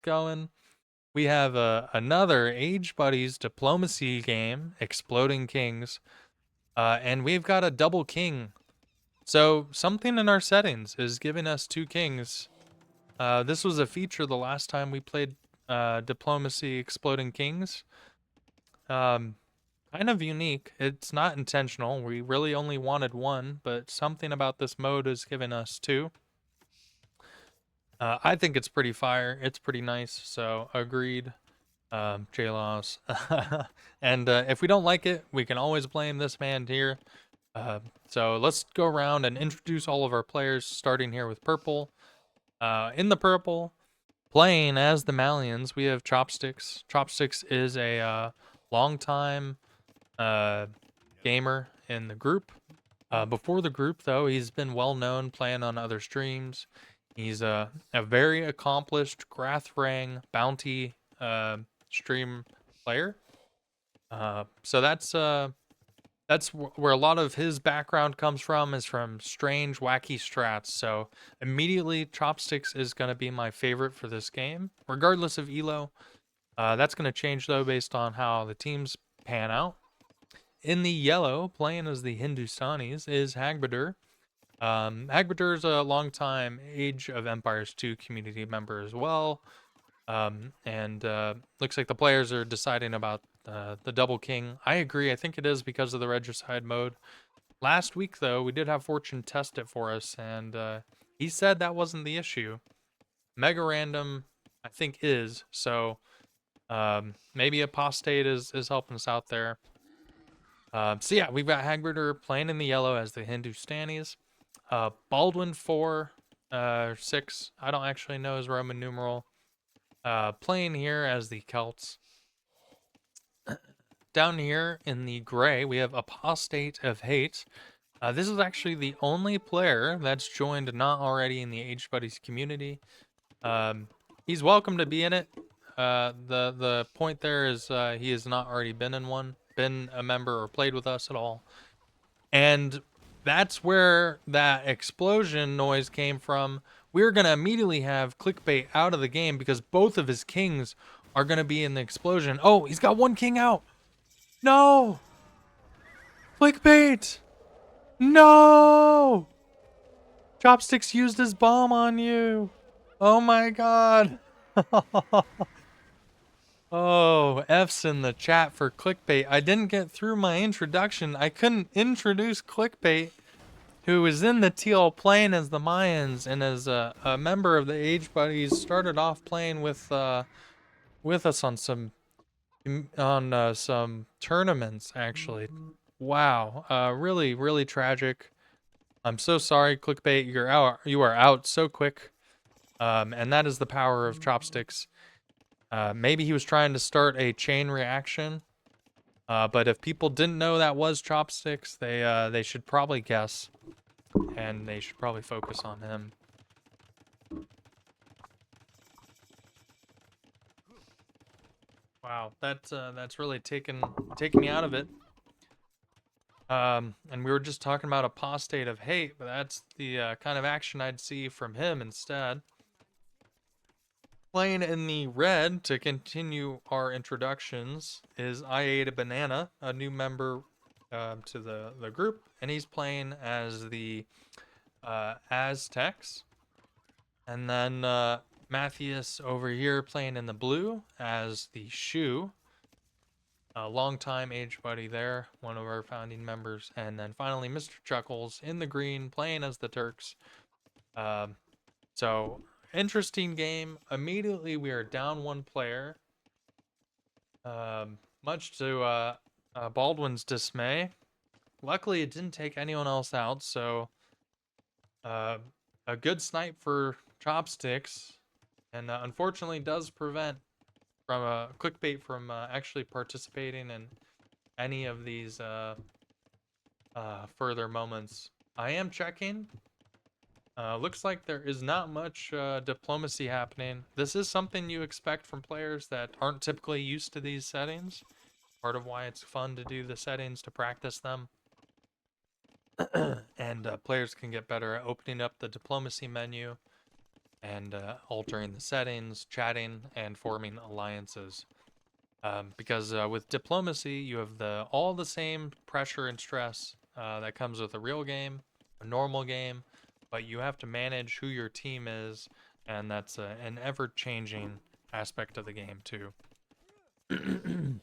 going. We have another Age Buddies diplomacy game, Exploding Kings, and we've got a double king. So something in our settings is giving us two kings. This was a feature the last time we played Diplomacy Exploding Kings. Um, Kind of unique. It's not intentional. We really only wanted one, but something about this mode is giving us two. I think it's pretty fire. It's pretty nice. So agreed. J-Laws. And if we don't like it, we can always blame this man here. So let's go around and introduce all of our players, starting here with purple. In the purple, playing as the Malians, we have Chopsticks. Chopsticks is a long-time gamer in the group. Before the group, though, he's been well known playing on other streams. He's a very accomplished Grathrang bounty stream player. So that's where a lot of his background comes from, is from strange, wacky strats. So immediately, Chopsticks is going to be my favorite for this game, regardless of elo. That's going to change, though, based on how the teams pan out. In the yellow, playing as the Hindustanis, is Hagbadur. Hagbadur is a longtime Age of Empires 2 community member as well. And looks like the players are deciding about the double king. I agree. I think it is because of the Regicide mode. Last week, though, we did have Fortune test it for us, and he said that wasn't the issue. Mega random, I think, is. So maybe Apostate is helping us out there. So yeah, we've got Hagbadur playing in the yellow as the Hindustanis. Baldwin 4, 6, I don't actually know his Roman numeral. Playing here as the Celts. Down here in the gray, we have Apostate of Hate. This is actually the only player that's joined not already in the Age Buddies community. He's welcome to be in it. The point there is he has not already been in one, been a member or played with us at all. And that's where that explosion noise came from. We're going to immediately have Clickbait out of the game because both of his kings are going to be in the explosion. Oh, he's got one king out. No! Clickbait! No! Chopsticks used his bomb on you. Oh my god. Oh, F's in the chat for Clickbait. I didn't get through my introduction. I couldn't introduce Clickbait, who was in the teal playing as the Mayans and as a member of the Age Buddies. Started off playing with us on some tournaments, actually. Wow, really, really tragic. I'm so sorry, Clickbait. You are out so quick. And that is the power of Chopsticks. Maybe he was trying to start a chain reaction. But if people didn't know that was Chopsticks, they should probably guess. And they should probably focus on him. Wow, that's really taken me out of it. And we were just talking about Apostate of Hate, but that's the kind of action I'd see from him instead. Playing in the red to continue our introductions is I Ate a Banana, a new member to the group, and he's playing as the Aztecs. And then Matthias over here playing in the blue as the Shoe. A long-time Age Buddy there, one of our founding members. And then finally Mr. Chuckles in the green playing as the Turks. So interesting game. Immediately we are down one player. Much to Baldwin's dismay. Luckily it didn't take anyone else out, so a good snipe for Chopsticks, and unfortunately does prevent from Clickbait from actually participating in any of these further moments. I am checking. Looks like there is not much diplomacy happening. This is something you expect from players that aren't typically used to these settings. Part of why it's fun to do the settings, to practice them. And players can get better at opening up the diplomacy menu. and altering the settings, chatting, and forming alliances. Because with diplomacy, you have all the same pressure and stress that comes with a real game, a normal game, but you have to manage who your team is, and that's an ever-changing aspect of the game too. Okay,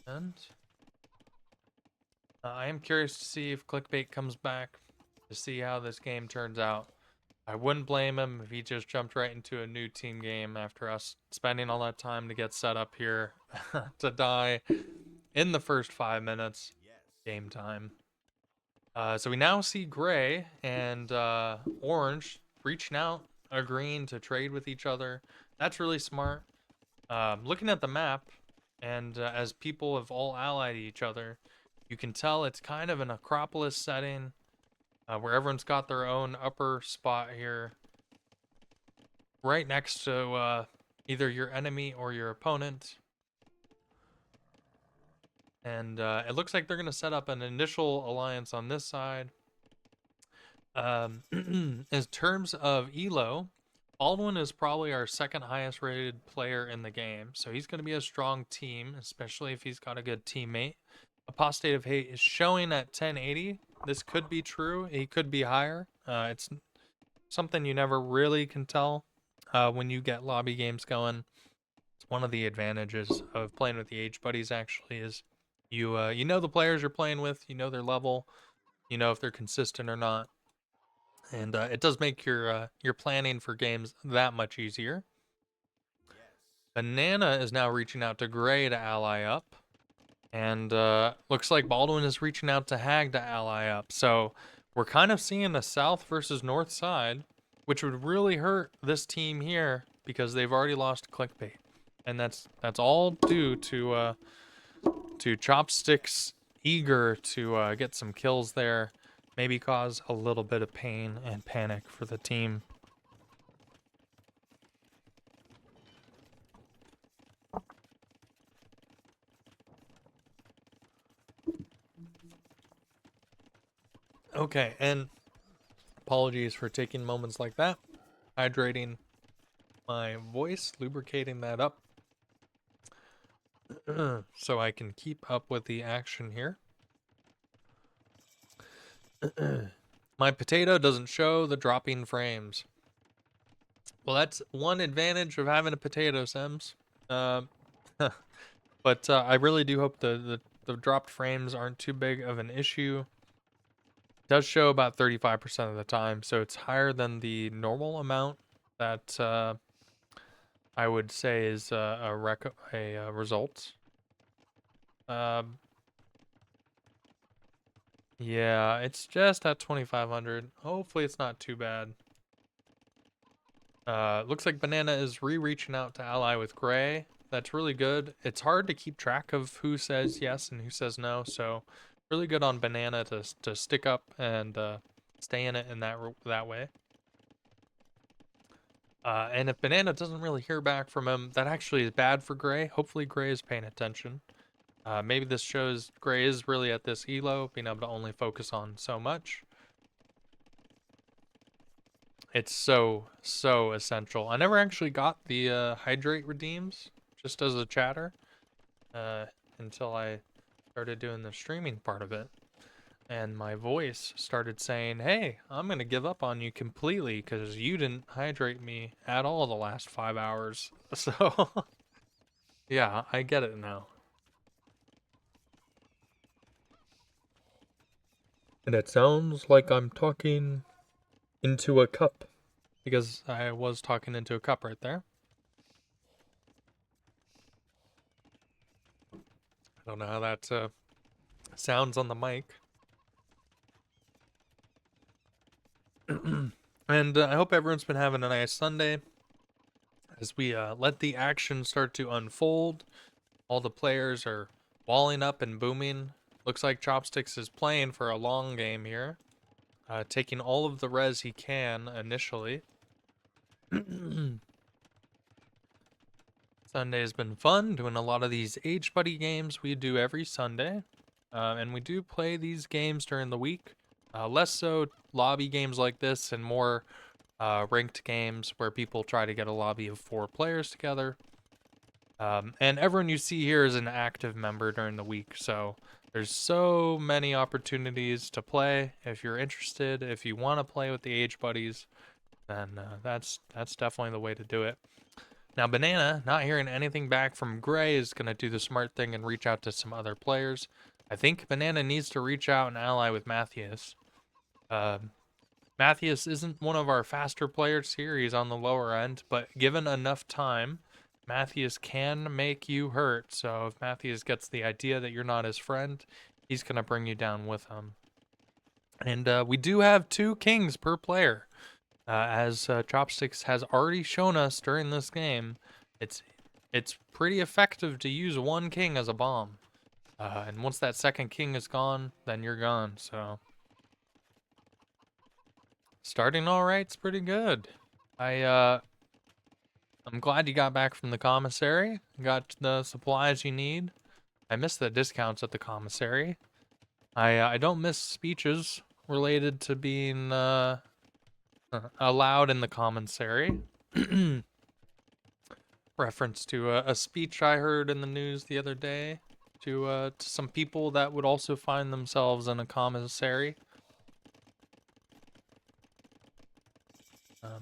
and I am curious to see if clickbait comes back to see how this game turns out. I wouldn't blame him if he just jumped right into a new team game after us spending all that time to get set up here to die in the first 5 minutes. Game time. So we now see Gray and Orange reaching out, agreeing to trade with each other. That's really smart. Looking at the map, and as people have all allied each other, you can tell it's kind of an Acropolis setting where everyone's got their own upper spot here, right next to either your enemy or your opponent. And it looks like they're going to set up an initial alliance on this side. In terms of elo, Baldwin is probably our second highest rated player in the game, so he's going to be a strong team, especially if he's got a good teammate. Apostate of Hate is showing at 1080. This could be true. He could be higher. It's something you never really can tell when you get lobby games going. It's one of the advantages of playing with the Age Buddies, actually, is you know the players you're playing with, you know their level, you know if they're consistent or not. And it does make your planning for games that much easier. Banana is now reaching out to Gray to ally up. And looks like Baldwin is reaching out to Hag to ally up. So we're kind of seeing a south versus north side, which would really hurt this team here because they've already lost clickbait. And that's all due to Chopsticks eager to get some kills there. Maybe cause a little bit of pain and panic for the team. Okay, and apologies for taking moments like that. Hydrating my voice, lubricating that up so I can keep up with the action here. My potato doesn't show the dropping frames. Well, that's one advantage of having a potato, Sims. But I really do hope the dropped frames aren't too big of an issue. It does show about 35% of the time, so it's higher than the normal amount that I would say is a result. Yeah, it's just at 2,500. Hopefully it's not too bad. Looks like Banana is reaching out to ally with Gray. That's really good. It's hard to keep track of who says yes and who says no, so really good on Banana to stick up and stay in it in that way. And if Banana doesn't really hear back from him, that actually is bad for Gray. Hopefully Gray is paying attention. Maybe this shows Gray is really at this elo, being able to only focus on so much. It's so essential. I never actually got the hydrate redeems, just as a chatter, until I started doing the streaming part of it. And my voice started saying, hey, I'm going to give up on you completely because you didn't hydrate me at all the last 5 hours. So, yeah, I get it now. And it sounds like I'm talking into a cup because I was talking into a cup right there. I don't know how that sounds on the mic. And I hope everyone's been having a nice Sunday as we let the action start to unfold. All the players are walling up and booming. Looks like Chopsticks is playing for a long game here, taking all of the res he can initially. Sunday has been fun, doing a lot of these Age Buddy games we do every Sunday. And we do play these games during the week. Less so lobby games like this and more ranked games where people try to get a lobby of 4 players together. And everyone you see here is an active member during the week, so there's so many opportunities to play. If you're interested, if you want to play with the age buddies, then that's definitely the way to do it. Now, Banana, not hearing anything back from Gray, is going to do the smart thing and reach out to some other players. I think Banana needs to reach out and ally with Matthias. Matthias isn't one of our faster players here. He's on the lower end, but given enough time, Matthias can make you hurt. So if Matthias gets the idea that you're not his friend, he's going to bring you down with him. And we do have 2 kings per player. As Chopsticks has already shown us during this game, it's pretty effective to use 1 king as a bomb. And once that second king is gone, then you're gone. So starting all right's pretty good. I'm glad you got back from the commissary. Got the supplies you need. I miss the discounts at the commissary. I don't miss speeches related to being allowed in the commissary. Reference to a speech I heard in the news the other day to some people that would also find themselves in a commissary.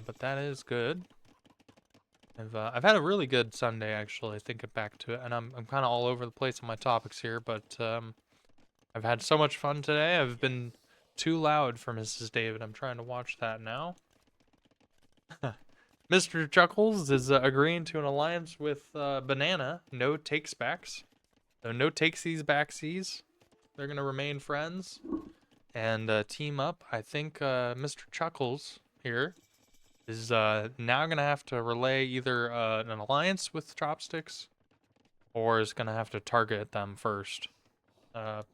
But that is good. I've had a really good Sunday actually, thinking back to it, and I'm kind of all over the place on my topics here, but I've had so much fun today. I've been too loud for Mrs. David. I'm trying to watch that now. Mr. Chuckles is agreeing to an alliance with Banana. No takes backs. So no takesies backsies. They're gonna remain friends and team up. I think Mr. Chuckles here is now gonna have to relay either an alliance with Chopsticks or is gonna have to target them first. Yeah,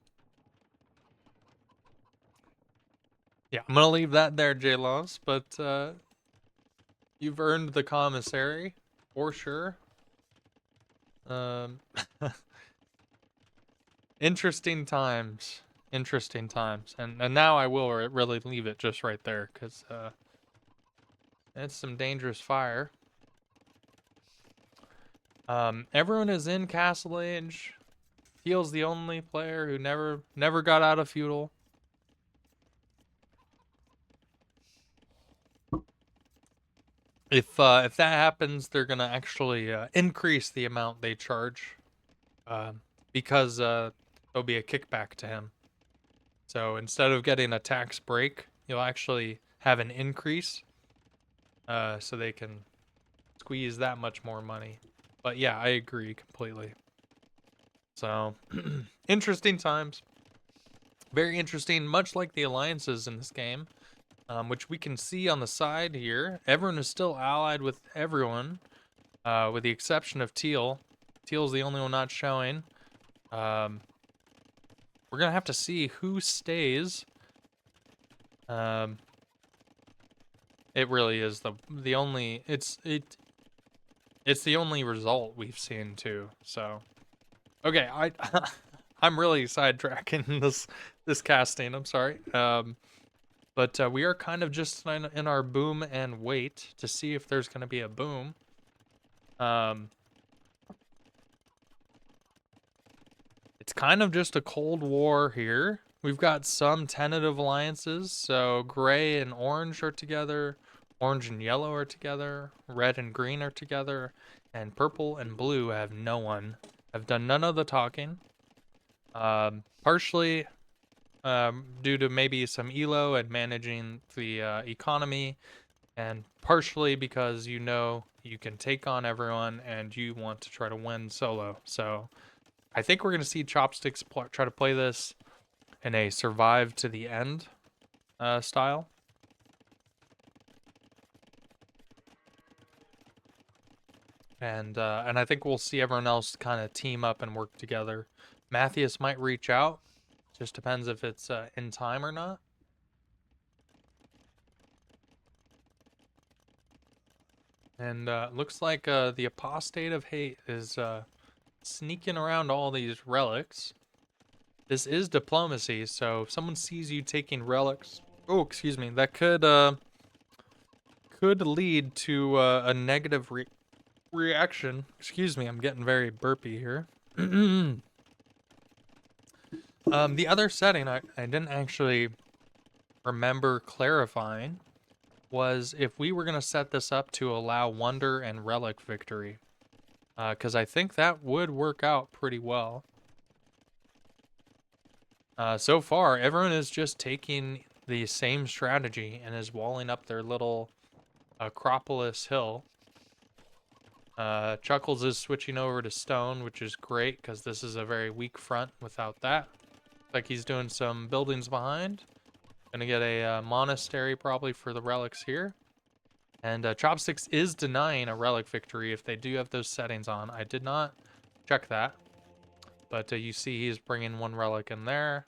I'm gonna leave that there, J-Laws, but you've earned the commissary for sure. Um, interesting times, and now I will really leave it just right there because it's some dangerous fire. Everyone is in Castle Age. Teal's the only player who never got out of feudal. If that happens, they're gonna actually increase the amount they charge, because there'll be a kickback to him. So instead of getting a tax break, you'll actually have an increase, so they can squeeze that much more money. But yeah, I agree completely. So interesting times, very interesting. Much like the alliances in this game. Which we can see on the side here. Everyone is still allied with everyone, with the exception of Teal. Teal's the only one not showing. We're gonna have to see who stays. It really is the only it's the only result we've seen too. So, okay, I'm really sidetracking this casting. I'm sorry. But we are kind of just in our boom and wait to see if there's going to be a boom. It's kind of just a cold war here. We've got some tentative alliances. So gray and orange are together. Orange and yellow are together. Red and green are together. And purple and blue have no one. Have done none of the talking. Partially due to maybe some elo and managing the economy, and partially because you know you can take on everyone and you want to try to win solo. So I think we're going to see Chopsticks try to play this in a survive to the end style. And I think we'll see everyone else kind of team up and work together. Matthias might reach out. Just depends if it's in time or not. And looks like the Apostate of Hate is sneaking around all these relics. this is diplomacy, so if someone sees you taking relics, oh, excuse me, that could lead to a negative reaction. Excuse me, I'm getting very burpy here. The other setting I didn't actually remember clarifying was if we were going to set this up to allow wonder and relic victory. Because I think that would work out pretty well. So far, everyone is just taking the same strategy and is walling up their little Acropolis hill. Chuckles is switching over to stone, which is great because this is a very weak front without that. Like he's doing some buildings behind. Gonna get a monastery probably for the relics here. And Chopsticks is denying a relic victory if they do have those settings on. I did not check that. But you see he's bringing one relic in there.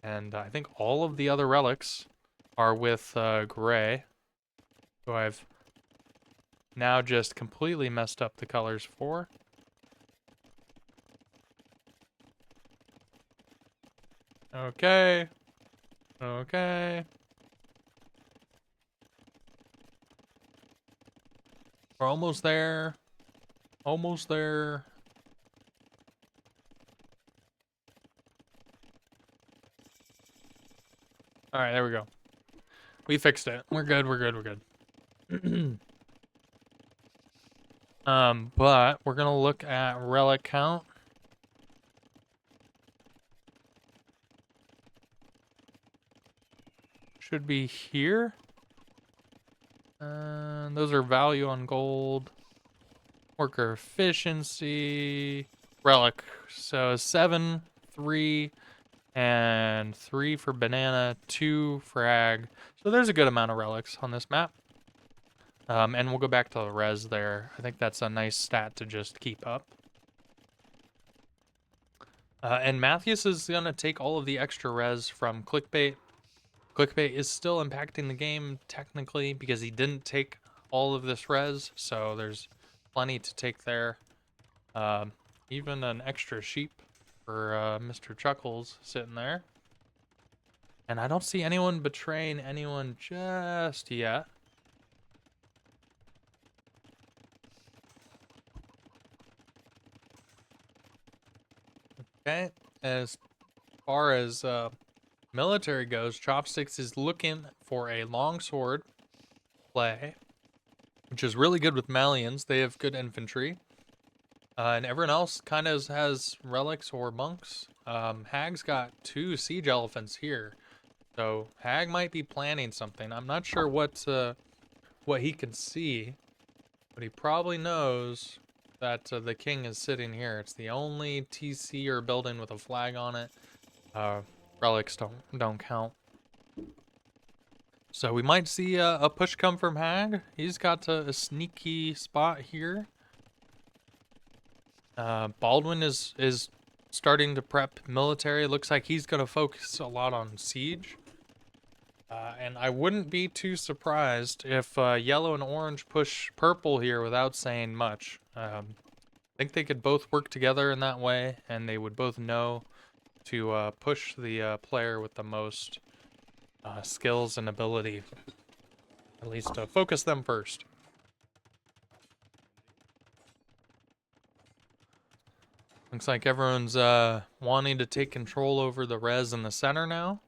And I think all of the other relics are with Gray, who I've now just completely messed up the colors for. Okay. Okay. We're almost there. Almost there. All right, there we go. We fixed it. We're good. We're good. We're good. But we're gonna look at relic count. Should be here. Those are value on gold. Worker efficiency. Relic. So 7, 3, and 3 for banana, 2 for ag. So there's a good amount of relics on this map. And we'll go back to the res there. I think that's a nice stat to just keep up. And Mathias is going to take all of the extra res from Clickbait. Clickbait is still impacting the game technically because he didn't take all of this res, so there's plenty to take there. Even an extra sheep for Mr. Chuckles sitting there. And I don't see anyone betraying anyone just yet. Okay, as far as military goes, Chopsticks is looking for a longsword play, which is really good with Malians. They have good infantry. And everyone else kind of has relics or monks. Hag's got 2 siege elephants here. So Hag might be planning something. I'm not sure what he can see, but he probably knows that the king is sitting here. It's the only TC or building with a flag on it. Relics don't count. So we might see a push come from Hag. He's got a sneaky spot here. Baldwin is starting to prep military. Looks like he's going to focus a lot on siege. And I wouldn't be too surprised if yellow and orange push purple here without saying much. I think they could both work together in that way, and they would both know to push the player with the most skills and ability. At least focus them first. Looks like everyone's wanting to take control over the res in the center now.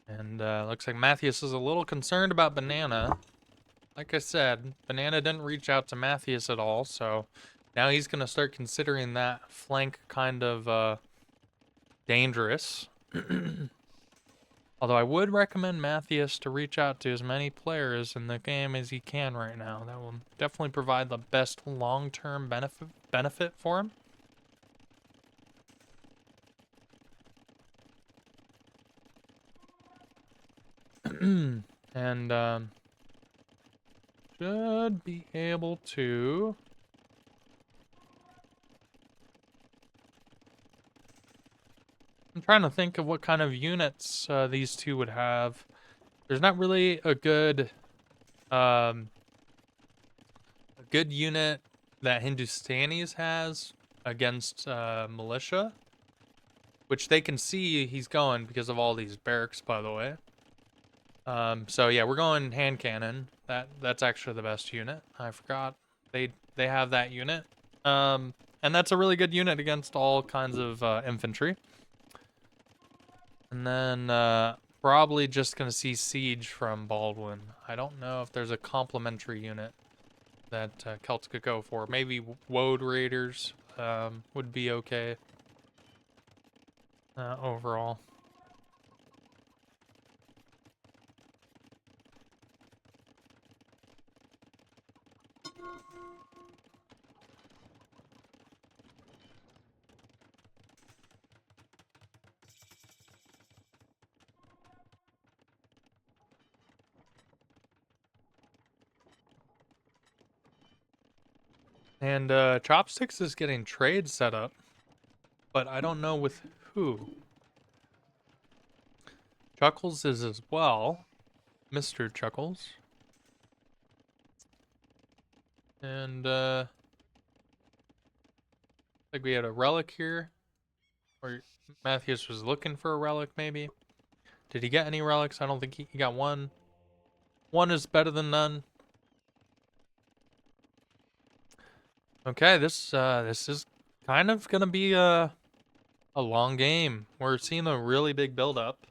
And looks like Mathias is a little concerned about Banana. Like I said, Banana didn't reach out to Mathias at all, so now he's going to start considering that flank kind of dangerous. Although I would recommend Mathias to reach out to as many players in the game as he can right now. That will definitely provide the best long-term benefit for him. And should be able to I'm trying to think of what kind of units these two would have. There's not really a good unit that Hindustanis has against militia. which they can see he's going because of all these barracks, by the way. So yeah, we're going hand cannon. That's actually the best unit. I forgot they have that unit. And that's a really good unit against all kinds of infantry. And then probably just gonna see siege from Baldwin. I don't know if there's a complementary unit that Celts could go for. Maybe Woad Raiders would be okay overall. And Chopsticks is getting trade set up, but I don't know with who. Chuckles is as well, Mr. Chuckles. And like we had a relic here, or Matthias was looking for a relic maybe. Did he get any relics? I don't think he got one. One is better than none. Okay, this is kind of gonna be a long game. We're seeing a really big build up.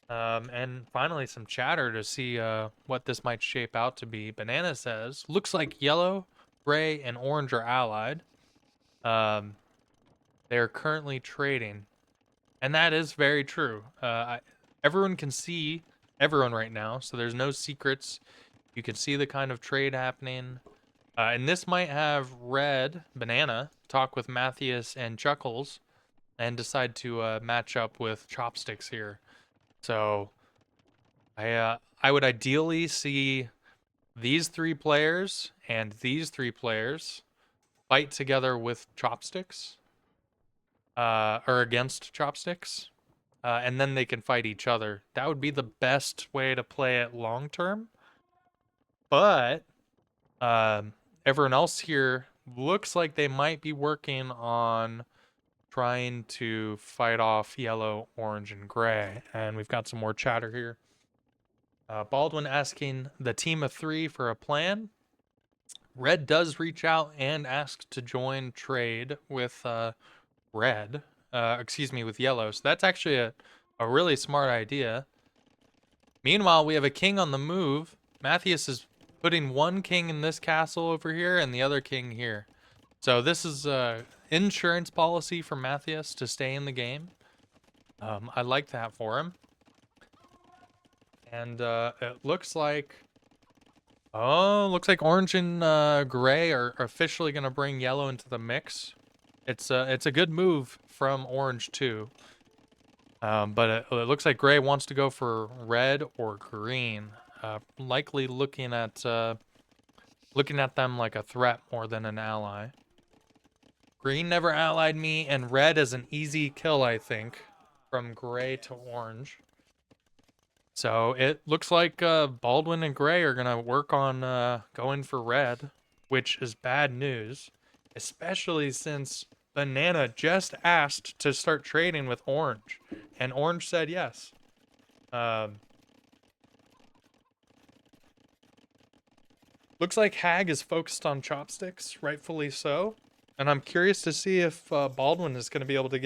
And finally some chatter to see what this might shape out to be. Banana says, looks like yellow, gray, and orange are allied. They are currently trading. And that is very true. Everyone can see everyone right now, so there's no secrets. You can see the kind of trade happening. And this might have Red, Banana, talk with Matthias and Chuckles and decide to match up with Chopsticks here. So I would ideally see these three players and these three players fight together with Chopsticks, or against Chopsticks, and then they can fight each other. That would be the best way to play it long term. But everyone else here looks like they might be working on trying to fight off yellow, orange, and gray. And we've got some more chatter here. Baldwin asking the team of three for a plan. Red does reach out and ask to join trade with red. Excuse me, with yellow. So that's actually a really smart idea. Meanwhile, we have a king on the move. Matthias is putting one king in this castle over here and the other king here. So this is insurance policy for Matthias to stay in the game. I like that for him. And it looks like, looks like orange and gray are officially going to bring yellow into the mix. It's a good move from orange too. But it looks like gray wants to go for red or green. Likely looking at them like a threat more than an ally. Green never allied me, and red is an easy kill, I think, from gray to orange. So it looks like Baldwin and Gray are going to work on going for red, which is bad news, especially since Banana just asked to start trading with Orange, and Orange said yes. Looks like Hag is focused on Chopsticks, rightfully so, and I'm curious to see if Baldwin is going to be able to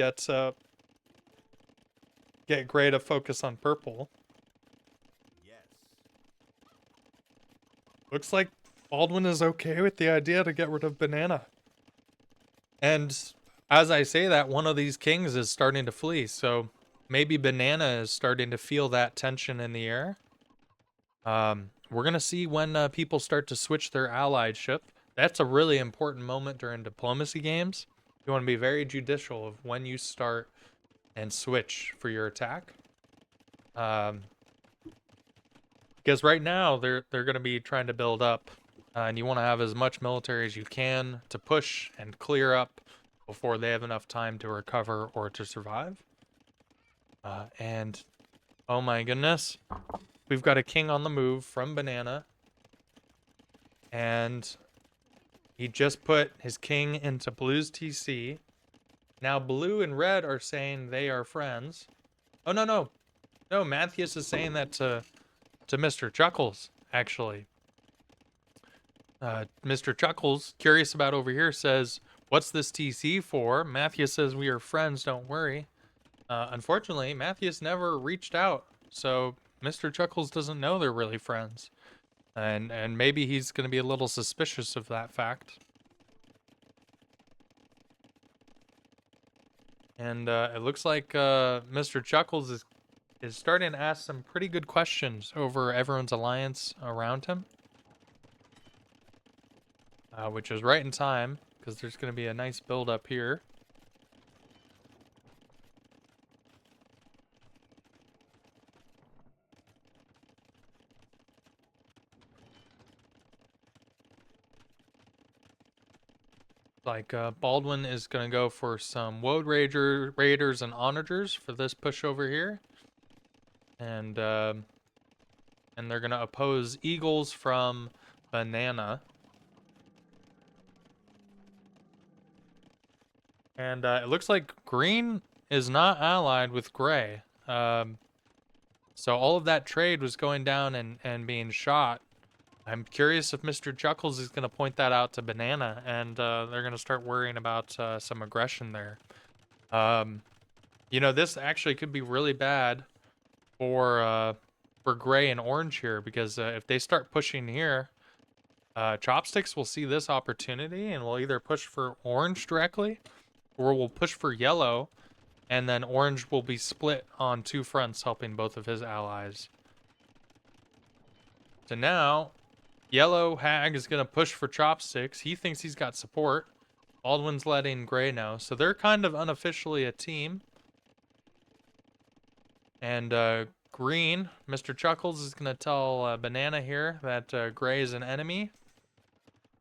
get Gray to focus on purple. Looks like Baldwin is okay with the idea to get rid of Banana. And as I say that, one of these kings is starting to flee, so maybe Banana is starting to feel that tension in the air. We're going to see when people start to switch their allyship. That's a really important moment during diplomacy games. You want to be very judicial of when you start and switch for your attack. Because right now they're going to be trying to build up, and you want to have as much military as you can to push and clear up before they have enough time to recover or to survive. And oh my goodness, we've got a king on the move from Banana, and he just put his king into Blues TC. Now blue and red are saying they are friends. Oh no no no! Matthias is saying that to Mr. Chuckles actually. Mr. Chuckles, curious about over here, says, "What's this TC for?" Matthias says, "We are friends. Don't worry." Unfortunately, Matthias never reached out, so Mr. Chuckles doesn't know they're really friends, and maybe he's going to be a little suspicious of that fact. And it looks like Mr. Chuckles is starting to ask some pretty good questions over everyone's alliance around him, which is right in time because there's going to be a nice build up here. Like Baldwin is going to go for some Woad Raiders and Onagers for this push over here. And they're going to oppose Eagles from Banana. And it looks like Green is not allied with Gray. So all of that trade was going down and being shot. I'm curious if Mr. Chuckles is going to point that out to Banana, and they're going to start worrying about some aggression there. You know, this actually could be really bad for Gray and Orange here, because if they start pushing here, Chopsticks will see this opportunity and will either push for Orange directly, or will push for Yellow, and then Orange will be split on two fronts, helping both of his allies. So now, Yellow Hag is going to push for Chopsticks. He thinks he's got support. Baldwin's letting Gray know. So they're kind of unofficially a team. And Green, Mr. Chuckles, is going to tell Banana here that Gray is an enemy.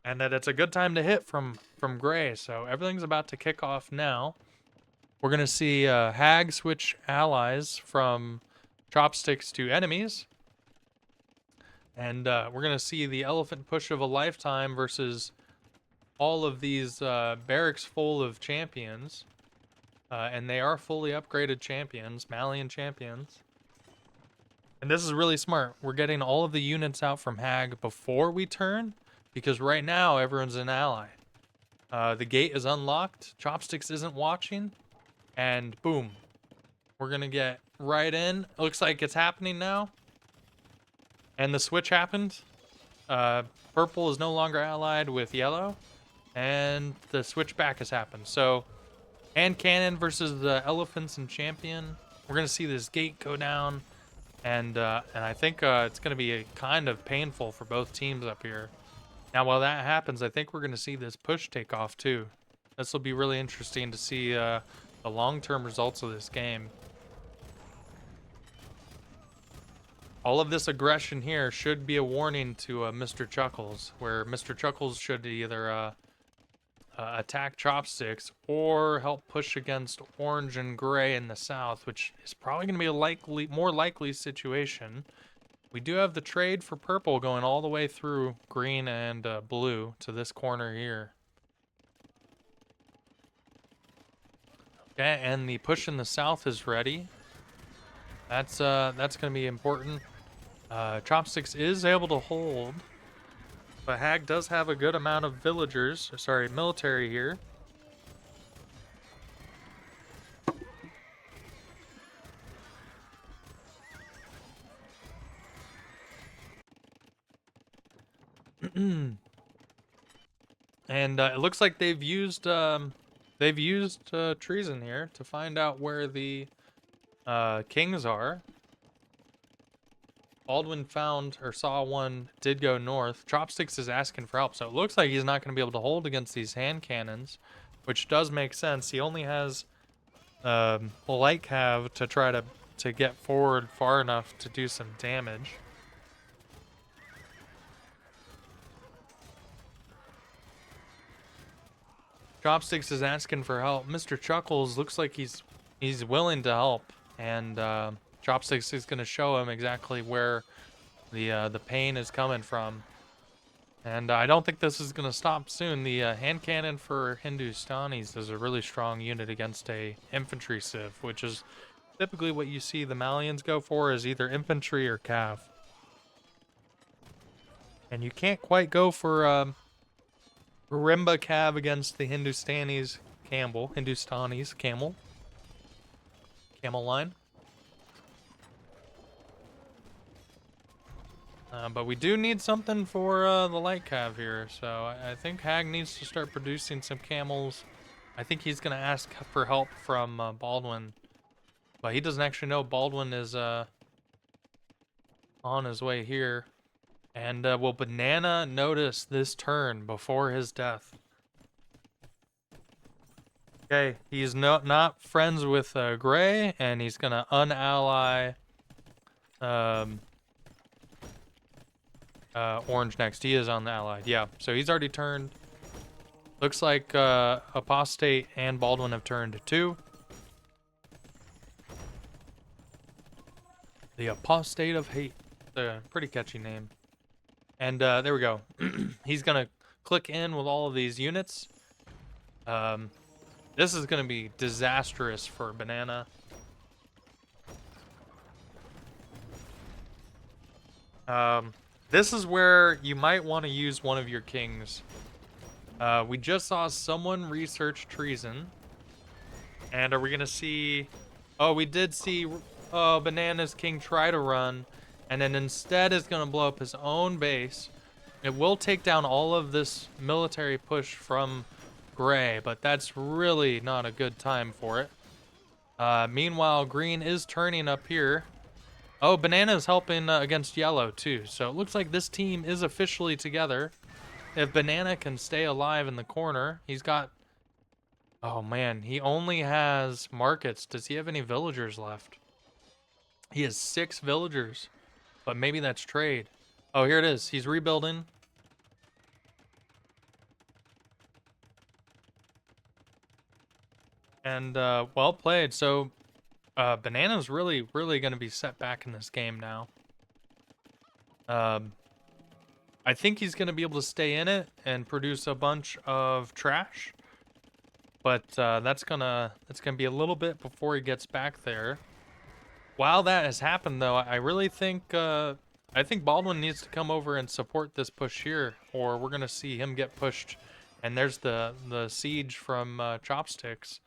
And that it's a good time to hit from Gray. So everything's about to kick off now. We're going to see Hag switch allies from Chopsticks to enemies. And we're going to see the elephant push of a lifetime versus all of these barracks full of champions. And they are fully upgraded champions, Malian champions. And this is really smart. We're getting all of the units out from Hag before we turn, because right now everyone's an ally. The gate is unlocked. Chopsticks isn't watching. And boom. We're going to get right in. It looks like it's happening now. And the switch happened. Purple is no longer allied with yellow. And the switch back has happened. So, hand cannon versus the elephants and champion. We're going to see this gate go down. And I think it's going to be kind of painful for both teams up here. Now, while that happens, I think we're going to see this push take off too. This will be really interesting to see the long-term results of this game. All of this aggression here should be a warning to Mr. Chuckles, where Mr. Chuckles should either attack Chopsticks or help push against Orange and Gray in the south, which is probably going to be a more likely situation. We do have the trade for Purple going all the way through Green and Blue to this corner here. Okay, and the push in the south is ready. That's going to be important. Chopsticks is able to hold, but Hag does have a good amount of military here. And it looks like they've used treason here to find out where the kings are. Baldwin found or saw one did go north. Chopsticks is asking for help, so it looks like he's not going to be able to hold against these hand cannons, which does make sense. He only has light cav to try to get forward far enough to do some damage. Chopsticks is asking for help. Mr. Chuckles looks like he's willing to help, and Chopsticks is going to show him exactly where the pain is coming from. And I don't think this is going to stop soon. The hand cannon for Hindustanis is a really strong unit against a infantry civ, which is typically what you see the Malians go for, is either infantry or cav. And you can't quite go for Rimba cav against the Hindustanis camel line. But we do need something for the light cav here, so I think Hag needs to start producing some camels. I think he's going to ask for help from Baldwin, but he doesn't actually know Baldwin is on his way here. And will Banana notice this turn before his death? Okay, he's not friends with Gray, and he's going to unally Orange next. He is on the allied. Yeah, so he's already turned. Looks like Apostate and Baldwin have turned too. The Apostate of Hate. A pretty catchy name. And there we go. He's going to click in with all of these units. This is going to be disastrous for Banana. This is where you might want to use one of your kings. We just saw someone research treason. And are we going to see... Oh, we did see Banana's king try to run. And then instead is going to blow up his own base. It will take down all of this military push from Gray, but that's really not a good time for it. Meanwhile, Green is turning up here. Oh, Banana is helping against Yellow too. So it looks like this team is officially together. If Banana can stay alive in the corner, he's got... Oh man, he only has markets. Does he have any villagers left? He has 6 villagers, but maybe that's trade. Oh, here it is. He's rebuilding. And well played. So Banana's really going to be set back in this game now. I think he's going to be able to stay in it and produce a bunch of trash. But that's gonna be a little bit before he gets back there. While that has happened, though, I really think Baldwin needs to come over and support this push here, or we're gonna see him get pushed. And there's the siege from Chopsticks.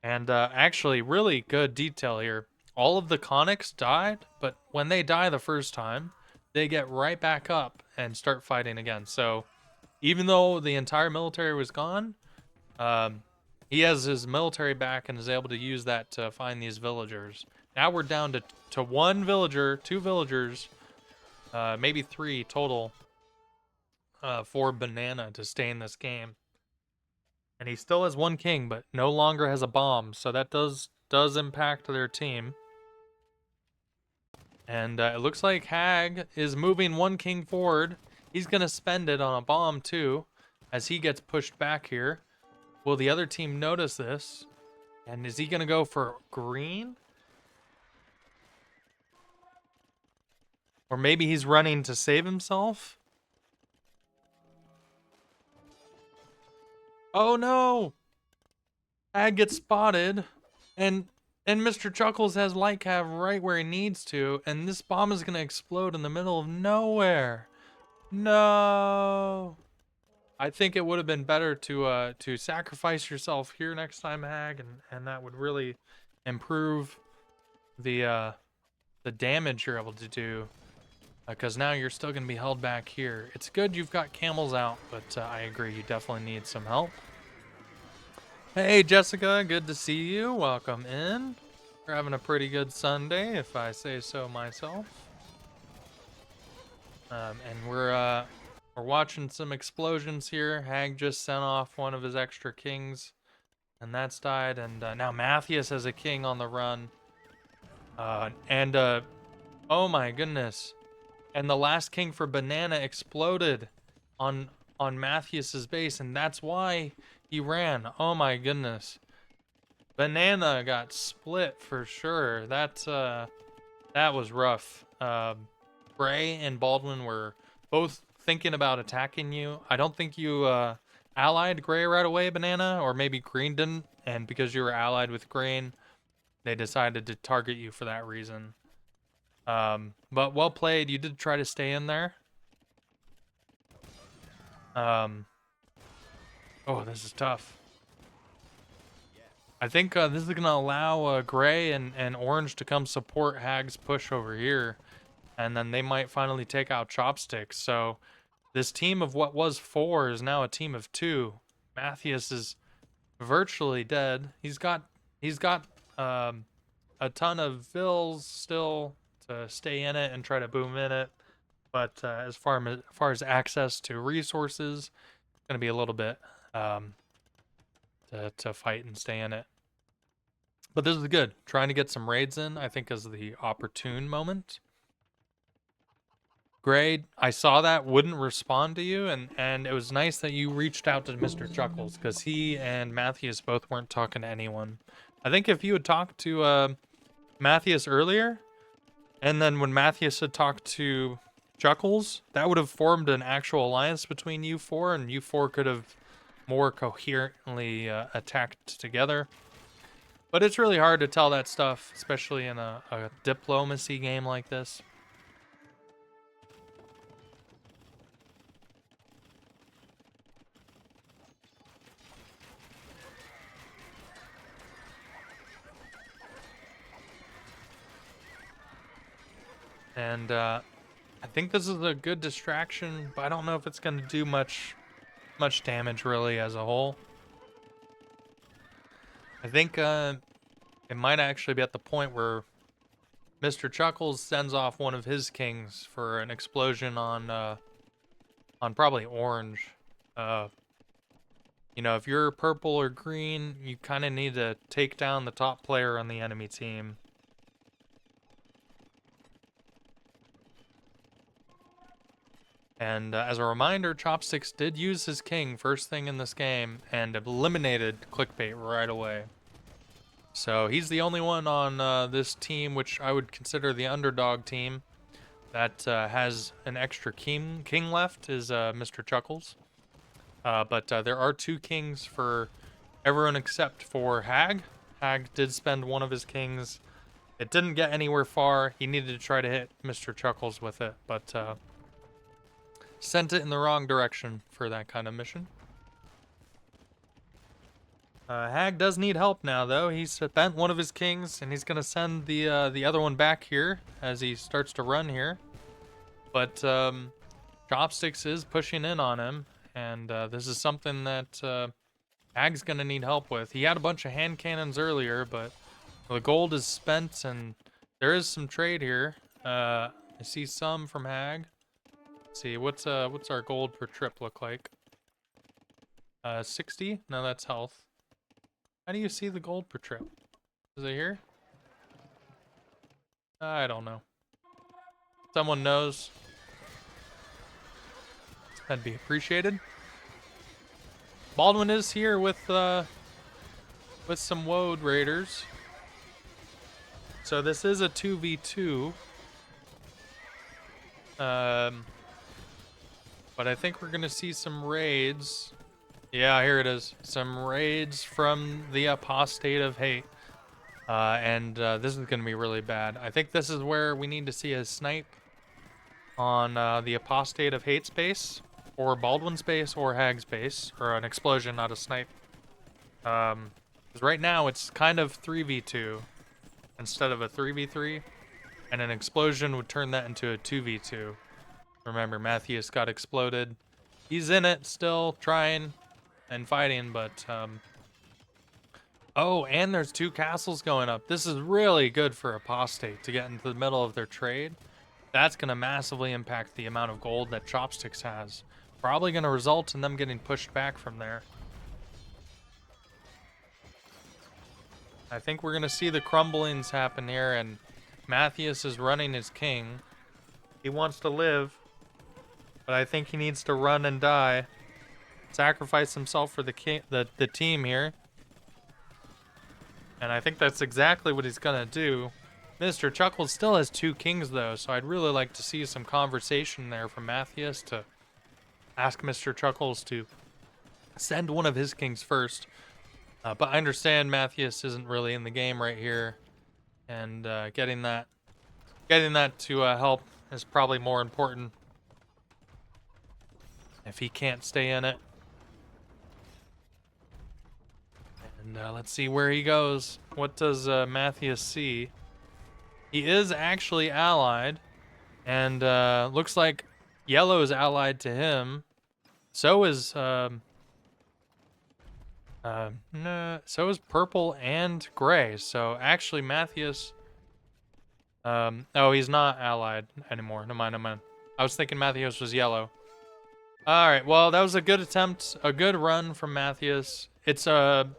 And actually, really good detail here. All of the conics died, but when they die the first time, they get right back up and start fighting again. So even though the entire military was gone, he has his military back and is able to use that to find these villagers. Now we're down to 1 villager, 2 villagers, maybe 3 total for Banana to stay in this game. And he still has 1 king, but no longer has a bomb, so that does impact their team. And it looks like Hag is moving 1 king forward. He's going to spend it on a bomb too, as he gets pushed back here. Will the other team notice this? And is he going to go for green? Or maybe he's running to save himself? Oh no! Hag gets spotted. And Mr. Chuckles has light cav right where he needs to. And this bomb is going to explode in the middle of nowhere. No! I think it would have been better to sacrifice yourself here next time, Hag, and that would really improve the damage you're able to do, because now you're still going to be held back here. It's good you've got camels out, but I agree you definitely need some help. Hey Jessica, good to see you. Welcome in. We're having a pretty good Sunday, if I say so myself. And we're watching some explosions here. Hag just sent off one of his extra kings, and that's died. And now Matthias has a king on the run. Oh my goodness! And the last king for Banana exploded on Matthias's base, and that's why he ran. Oh my goodness! Banana got split for sure. That was rough. Gray and Baldwin were both thinking about attacking you. I don't think you allied gray right away, Banana, or maybe green didn't, and because you were allied with green, they decided to target you for that reason. But well played. You did try to stay in there. Oh, this is tough. I think this is going to allow gray and orange to come support Hag's push over here. And then they might finally take out Chopsticks. So this team of what was 4 is now a team of 2. Matthias is virtually dead. He's got a ton of vills still to stay in it and try to boom in it. But as far as access to resources, it's going to be a little bit to fight and stay in it. But this is good. Trying to get some raids in, I think, is the opportune moment. Gray, I saw that, wouldn't respond to you, and it was nice that you reached out to Mr. Chuckles, because he and Matthias both weren't talking to anyone. I think if you had talked to Matthias earlier, and then when Matthias had talked to Chuckles, that would have formed an actual alliance between you 4, and you 4 could have more coherently attacked together. But it's really hard to tell that stuff, especially in a diplomacy game like this. And I think this is a good distraction, but I don't know if it's going to do much damage really as a whole. I think it might actually be at the point where Mr. Chuckles sends off one of his kings for an explosion on probably orange. You know, if you're purple or green, you kind of need to take down the top player on the enemy team. And as a reminder, Chopsticks did use his king first thing in this game and eliminated clickbait right away. So he's the only one on this team, which I would consider the underdog team, that has an extra king left, is Mr. Chuckles. But there are 2 kings for everyone except for Hag. Hag did spend one of his kings. It didn't get anywhere far. He needed to try to hit Mr. Chuckles with it, but sent it in the wrong direction for that kind of mission. Hag does need help now, though. He's spent one of his kings, and he's going to send the other one back here as he starts to run here. But Chopsticks is pushing in on him, and this is something that Hag's going to need help with. He had a bunch of hand cannons earlier, but the gold is spent, and there is some trade here. I see some from Hag. Let's see, what's our gold per trip look like? 60? No, that's health. How do you see the gold per trip? Is it here? I don't know. Someone knows. That'd be appreciated. Baldwin is here with some Woad Raiders. So this is a 2v2. But I think we're going to see some raids. Yeah, here it is. Some raids from the Apostate of Hate. And this is going to be really bad. I think this is where we need to see a snipe on the Apostate of Hate space, or Baldwin space, or Hag space, or an explosion, not a snipe. Because right now it's kind of 3v2 instead of a 3v3, and an explosion would turn that into a 2v2. Remember, Matthias got exploded. He's in it still, trying and fighting, but oh, and there's 2 castles going up. This is really good for Apostate to get into the middle of their trade. That's going to massively impact the amount of gold that Chopsticks has. Probably going to result in them getting pushed back from there. I think we're going to see the crumblings happen here, and Matthias is running his king. He wants to live, but I think he needs to run and die. Sacrifice himself for the team here. And I think that's exactly what he's going to do. Mr. Chuckles still has 2 kings, though, so I'd really like to see some conversation there from Matthias to ask Mr. Chuckles to send one of his kings first. But I understand Matthias isn't really in the game right here, and getting that to help is probably more important if he can't stay in it. And let's see where he goes. What does Matthias see? He is actually allied, and looks like yellow is allied to him. So is no, so is purple and gray. So actually, Matthias. Oh, he's not allied anymore. No mind, no mind. I was thinking Matthias was yellow. All right. Well, that was a good attempt, a good run from Matthias. It's gonna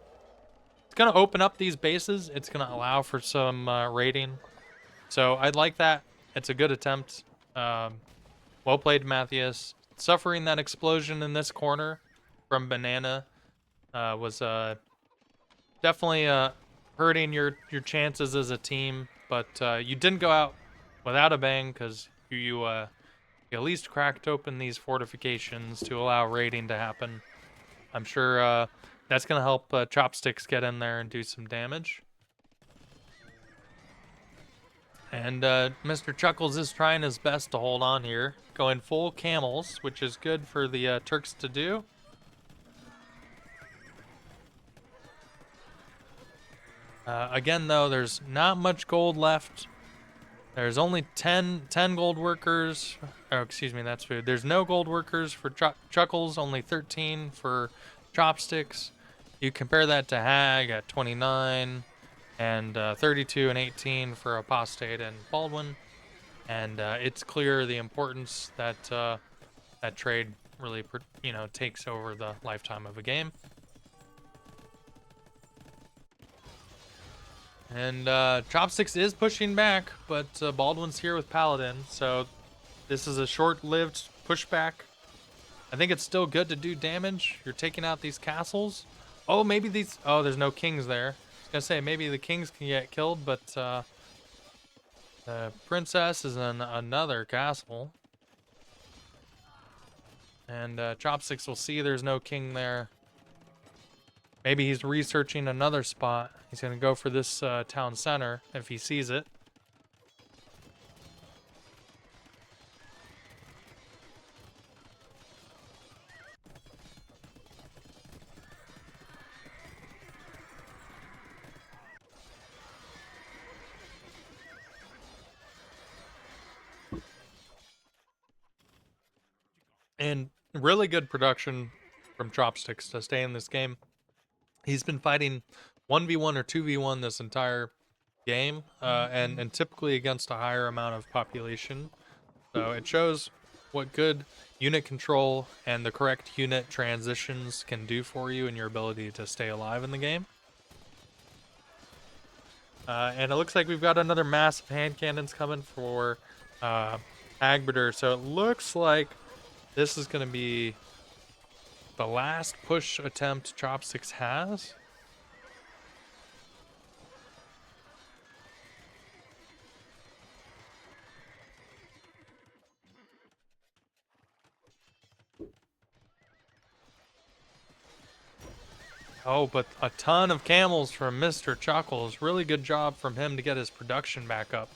open up these bases. It's gonna allow for some raiding. So I'd like that. It's a good attempt. Well played, Matthias. Suffering that explosion in this corner from Banana was definitely hurting your chances as a team. But you didn't go out without a bang because you at least cracked open these fortifications to allow raiding to happen. I'm sure that's going to help Chopsticks get in there and do some damage. And Mr. Chuckles is trying his best to hold on here. Going full camels, which is good for the Turks to do. Again, though, there's not much gold left. There's only 10 gold workers. Oh, excuse me, that's food. There's no gold workers for Chuckles, only 13 for Chopsticks. You compare that to Hag at 29, and 32 and 18 for Apostate and Baldwin. And it's clear the importance that that trade really, takes over the lifetime of a game. And Chopsticks is pushing back, but Baldwin's here with Paladin, so this is a short-lived pushback. I think it's still good to do damage. You're taking out these castles. Oh, maybe these... Oh, there's no kings there. I was gonna say, maybe the kings can get killed, but the princess is in another castle. And Chopsticks will see there's no king there. Maybe he's researching another spot. He's going to go for this town center if he sees it. And really good production from Chopsticks to stay in this game. He's been fighting 1v1 or 2v1 this entire game, and typically against a higher amount of population. So it shows what good unit control and the correct unit transitions can do for you and your ability to stay alive in the game. And it looks like we've got another massive hand cannons coming for Agbiter. So it looks like this is going to be the last push attempt Chopsticks has. Oh, but a ton of camels from Mr. Chuckles. Really good job from him to get his production back up.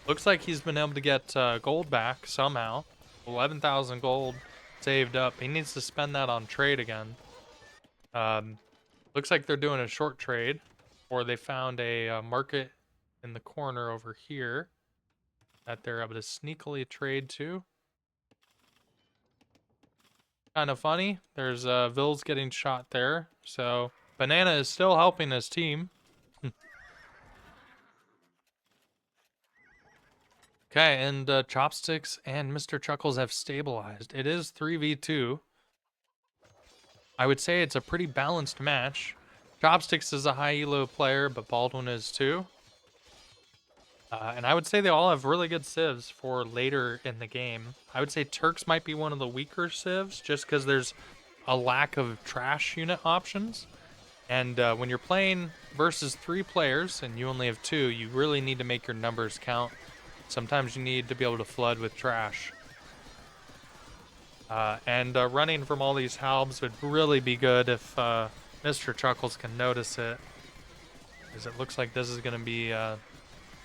Looks like he's been able to get gold back somehow. 11,000 gold saved up. He needs to spend that on trade again. Looks like they're doing a short trade, or they found a market in the corner over here that they're able to sneakily trade to. Kind of funny. There's Vils getting shot there. So Banana is still helping his team. Okay, and Chopsticks and Mr. Chuckles have stabilized. It is 3v2. I would say it's a pretty balanced match. Chopsticks is a high elo player, but Baldwin is too. And I would say they all have really good civs for later in the game. I would say Turks might be one of the weaker civs, just because there's a lack of trash unit options. And when you're playing versus 3 players and you only have 2, you really need to make your numbers count. Sometimes you need to be able to flood with trash. And running from all these halbs would really be good if Mr. Chuckles can notice it. Because it looks like this is going to be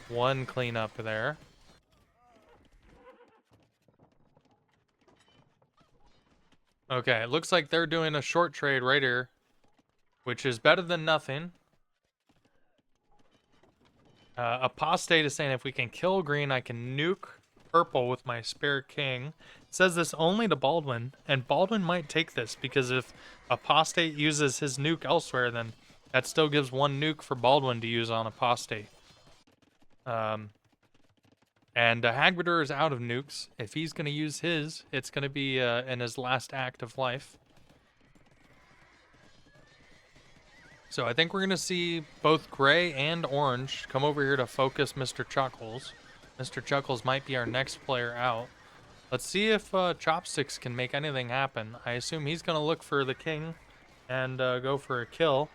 one cleanup there. Okay, it looks like they're doing a short trade right here, which is better than nothing. Apostate is saying if we can kill green, I can nuke purple with my spare king. It says this only to Baldwin, and Baldwin might take this because if Apostate uses his nuke elsewhere, then that still gives 1 nuke for Baldwin to use on Apostate. And Hagrider is out of nukes. If he's going to use his, it's going to be in his last act of life. So I think we're going to see both gray and orange come over here to focus Mr. Chuckles. Mr. Chuckles might be our next player out. Let's see if Chopsticks can make anything happen. I assume he's going to look for the king and go for a kill.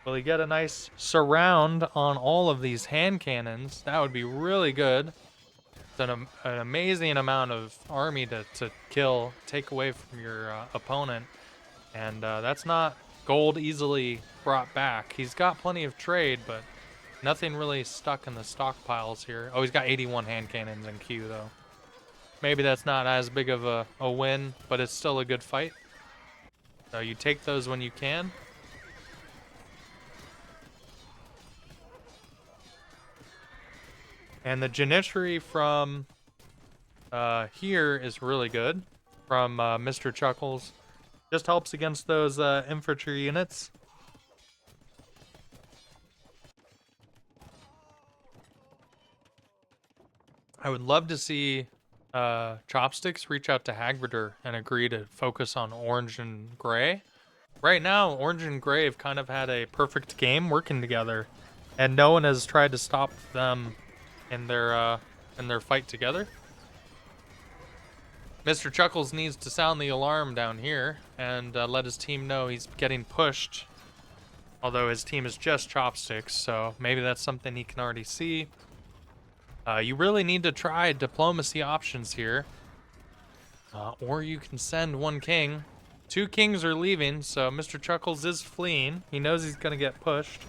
Will he get a nice surround on all of these hand cannons? That would be really good. It's an amazing amount of army to kill, take away from your opponent. And that's not gold easily brought back. He's got plenty of trade, but nothing really stuck in the stockpiles here. Oh, he's got 81 hand cannons in queue, though. Maybe that's not as big of a win, but it's still a good fight. So you take those when you can. And the Janitry from here is really good. From Mr. Chuckles. Just helps against those infantry units. I would love to see Chopsticks reach out to Hagrider and agree to focus on orange and gray. Right now, orange and gray have kind of had a perfect game working together, and no one has tried to stop them in their fight together. Mr. Chuckles needs to sound the alarm down here and let his team know he's getting pushed. Although his team is just Chopsticks, so maybe that's something he can already see. You really need to try diplomacy options here. Or you can send 1 king. 2 kings are leaving, so Mr. Chuckles is fleeing. He knows he's going to get pushed.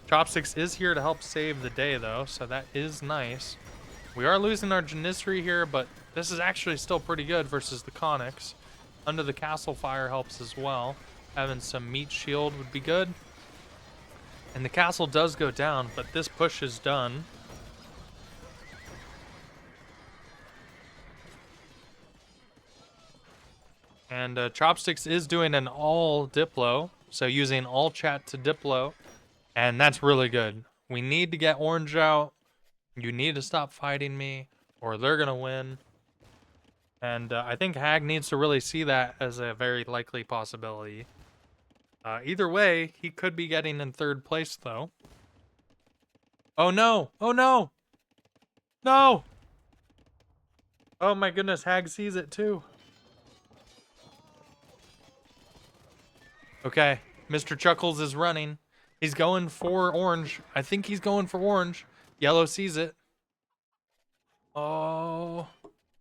Chopsticks is here to help save the day, though, so that is nice. We are losing our Janissary here, but this is actually still pretty good versus the Conics. Under the Castle Fire helps as well. Having some meat shield would be good. And the castle does go down, but this push is done. And Chopsticks is doing an all Diplo, so using all chat to Diplo, and that's really good. We need to get orange out. You need to stop fighting me, or they're gonna win. And I think Hag needs to really see that as a very likely possibility. Either way, he could be getting in 3rd place, though. Oh no! Oh no! No! Oh my goodness, Hag sees it too. Okay, Mr. Chuckles is running. He's going for orange. I think he's going for orange. Yellow sees it. Oh,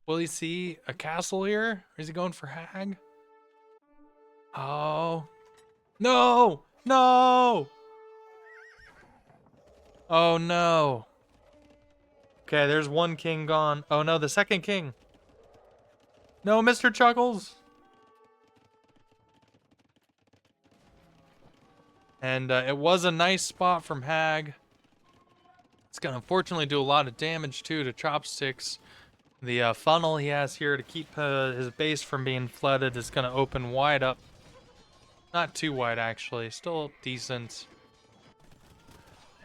will he see a castle here? Or is he going for Hag? Oh, no, no. Oh no. Okay, there's 1 king gone. Oh no, the 2nd king. No, Mr. Chuckles. And it was a nice spot from Hag. It's going to unfortunately do a lot of damage, too, to Chopsticks. The funnel he has here to keep his base from being flooded is going to open wide up. Not too wide, actually. Still decent.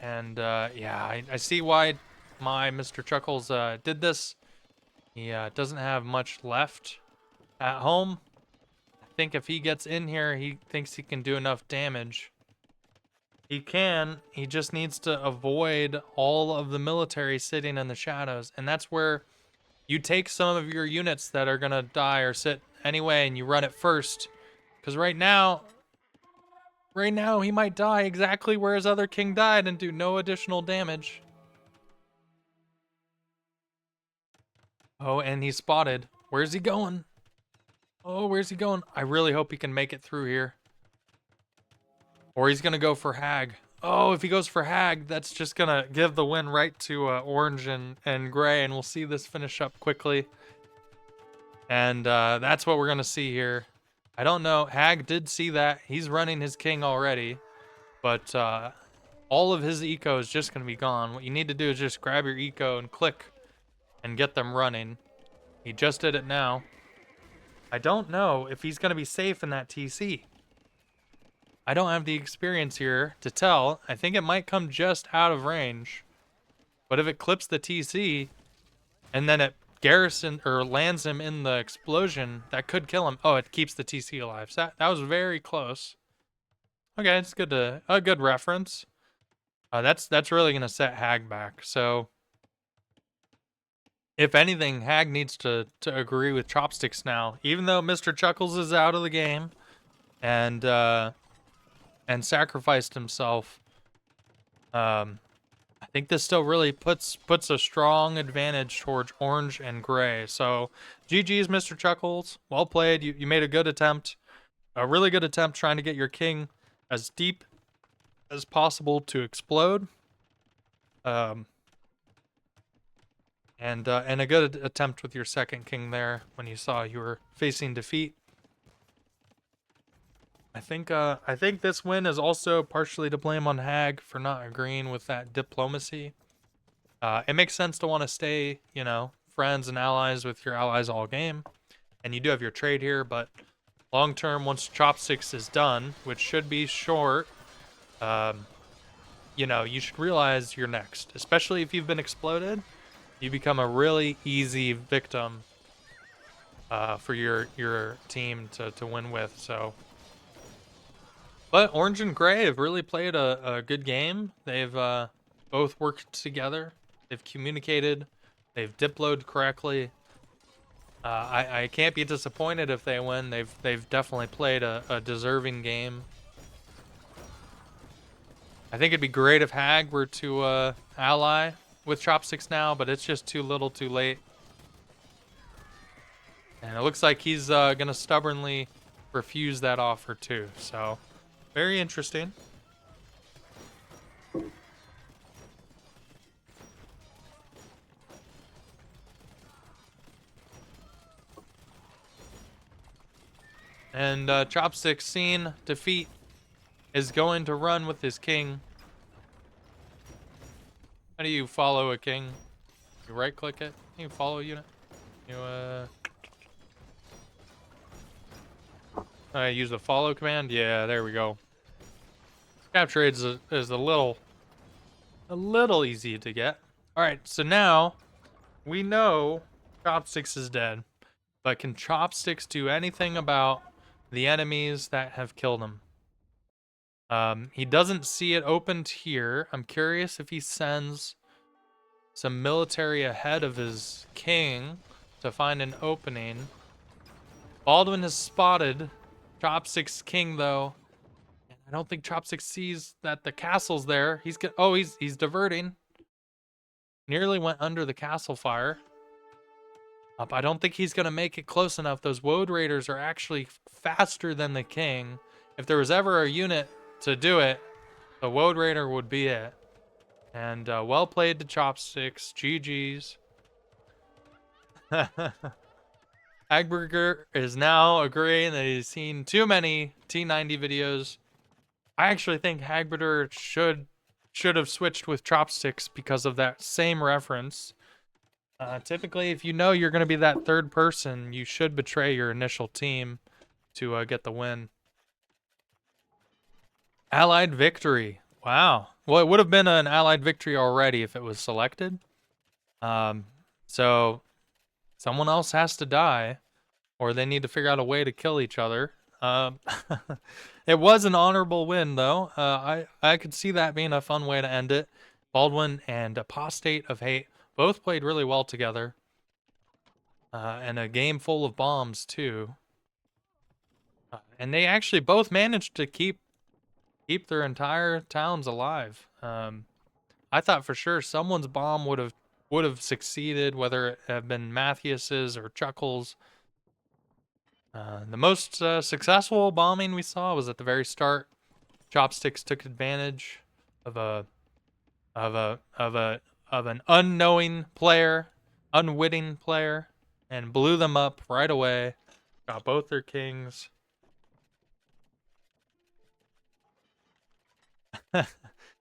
And, yeah, I see why my Mr. Chuckles did this. He doesn't have much left at home. I think if he gets in here, he thinks he can do enough damage. He can. He just needs to avoid all of the military sitting in the shadows. And that's where you take some of your units that are going to die or sit anyway and you run it first. Because right now, Right now, he might die exactly where his other king died and do no additional damage. Oh, and he's spotted. Where's he going? Oh, where's he going? I really hope he can make it through here. Or he's going to go for Hag. Oh, if he goes for Hag, that's just going to give the win right to Orange and Gray, and we'll see this finish up quickly. And that's what we're going to see here. I don't know. Hag did see that. He's running his king already. But all of his eco is just going to be gone. What you need to do is just grab your eco and click and get them running. He just did it now. I don't know if he's going to be safe in that TC. I don't have the experience here to tell. I think it might come just out of range. But if it clips the TC and then it garrison or lands him in the explosion, that could kill him. Oh, it keeps the TC alive. So that was very close. Okay, it's good to a good reference. That's really gonna set Hag back. So if anything, Hag needs to agree with Chopsticks now, even though Mr. Chuckles is out of the game and sacrificed himself. I think this still really puts a strong advantage towards Orange and Gray. So GG's, Mr. Chuckles. Well played. You made a good attempt. A really good attempt trying to get your king as deep as possible to explode. And a good attempt with your second king there when you saw you were facing defeat. I think this win is also partially to blame on Hag for not agreeing with that diplomacy. It makes sense to want to stay, you know, friends and allies with your allies all game. And you do have your trade here, but long term, once Chopsticks is done, which should be short, you know, you should realize you're next. Especially if you've been exploded, you become a really easy victim for your team to win with. So, but Orange and Gray have really played a good game. They've both worked together. They've communicated. They've diploed correctly. I can't be disappointed if they win. They've definitely played a deserving game. I think it'd be great if Hag were to ally with Chopsticks now, but it's just too little too late. And it looks like he's gonna stubbornly refuse that offer too. So, very interesting. And Chopsticks, seen defeat, is going to run with his king. How do you follow a king? You right click it? You follow unit? You use the follow command? Yeah, there we go. Capture is a little easy to get. Alright, so now we know Chopsticks is dead. But can Chopsticks do anything about the enemies that have killed him? He doesn't see it opened here. I'm curious if he sends some military ahead of his king to find an opening. Baldwin has spotted Chopsticks' king, though. And I don't think Chopsticks sees that the castle's there. He's diverting. Nearly went under the castle fire. I don't think he's going to make it close enough. Those Woad Raiders are actually faster than the king. If there was ever a unit to do it, the Woad Raider would be it. And well played to Chopsticks. GG's. Agberger is now agreeing that he's seen too many T90 videos. I actually think Hagberger should have switched with Chopsticks because of that same reference. Typically, if you know you're going to be that third person, you should betray your initial team to get the win. Allied victory. Wow. Well, it would have been an allied victory already if it was selected. So someone else has to die, or they need to figure out a way to kill each other. It was an honorable win, though. I could see that being a fun way to end it. Baldwin and Apostate of Hate both played really well together. And a game full of bombs, too. And they actually both managed to keep keep their entire towns alive. I thought for sure someone's bomb would have succeeded, whether it had been Matthias's or Chuckles. The most successful bombing we saw was at the very start. Chopsticks took advantage of a of a of a of an unknowing player, unwitting player, and blew them up right away. Got both their kings.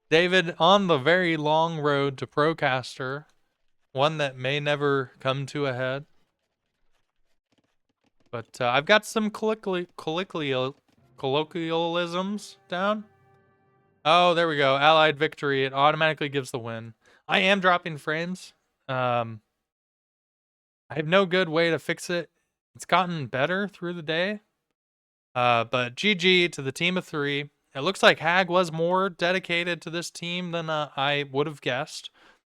David on the very long road to Procaster, one that may never come to a head. But I've got some colloquialisms down. Oh, there we go. Allied victory. It automatically gives the win. I am dropping frames. I have no good way to fix it. It's gotten better through the day. But GG to the team of 3. It looks like Hag was more dedicated to this team than I would have guessed.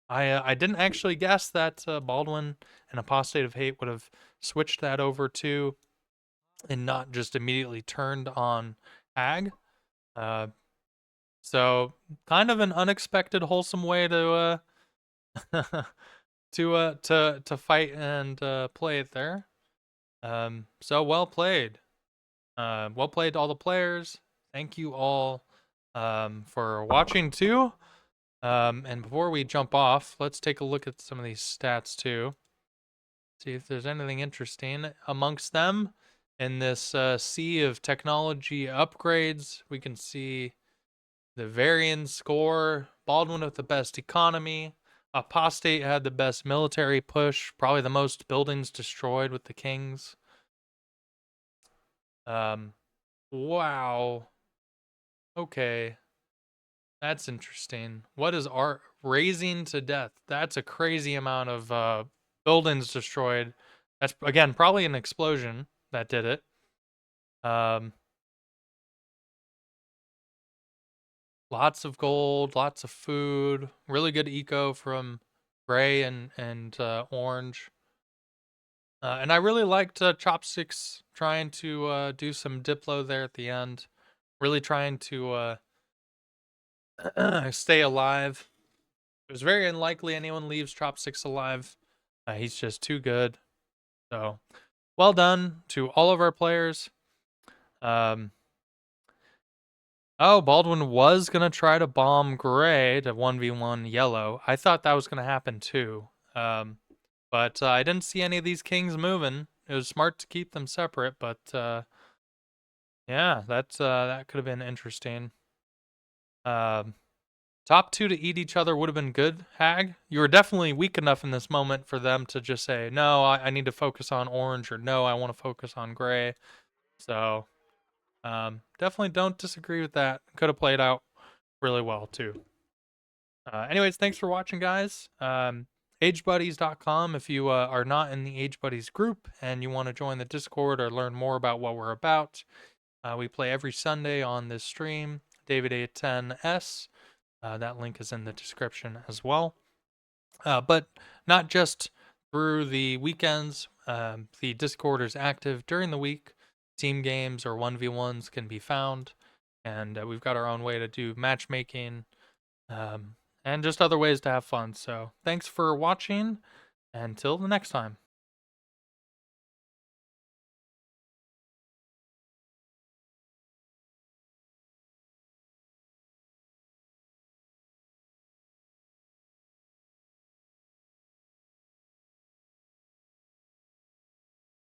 I didn't actually guess that Baldwin and Apostate of Hate would have switched that over to and not just immediately turned on Hag. So kind of an unexpected, wholesome way to to fight and play it there. So well played. Well played to all the players. Thank you all for watching too. And before we jump off, let's take a look at some of these stats too. See if there's anything interesting amongst them. In this sea of technology upgrades, we can see the Varian score, Baldwin with the best economy, Apostate had the best military push, probably the most buildings destroyed with the kings. Wow. Okay. That's interesting. What is art raising to death? That's a crazy amount of buildings destroyed. That's again probably an explosion that did it. Um, Lots of gold, lots of food, really good eco from gray and orange. And I really liked Chopsticks trying to do some Diplo there at the end. Really trying to stay alive. It was very unlikely anyone leaves Chopsticks alive. He's just too good. So, well done to all of our players. Um, oh, Baldwin was going to try to bomb Gray to 1v1 Yellow. I thought that was going to happen too. But I didn't see any of these kings moving. It was smart to keep them separate, but yeah, that could have been interesting. Top 2 to eat each other would have been good, Hag. You were definitely weak enough in this moment for them to just say, no, I need to focus on orange, or no, I want to focus on gray. So definitely don't disagree with that. Could have played out really well too. Anyways, thanks for watching, guys. AgeBuddies.com if you are not in the Age Buddies group and you want to join the Discord or learn more about what we're about. We play every Sunday on this stream, David A10S. That link is in the description as well. But not just through the weekends. The Discord is active during the week. Team games or 1v1s can be found. And we've got our own way to do matchmaking and just other ways to have fun. So thanks for watching. Until the next time.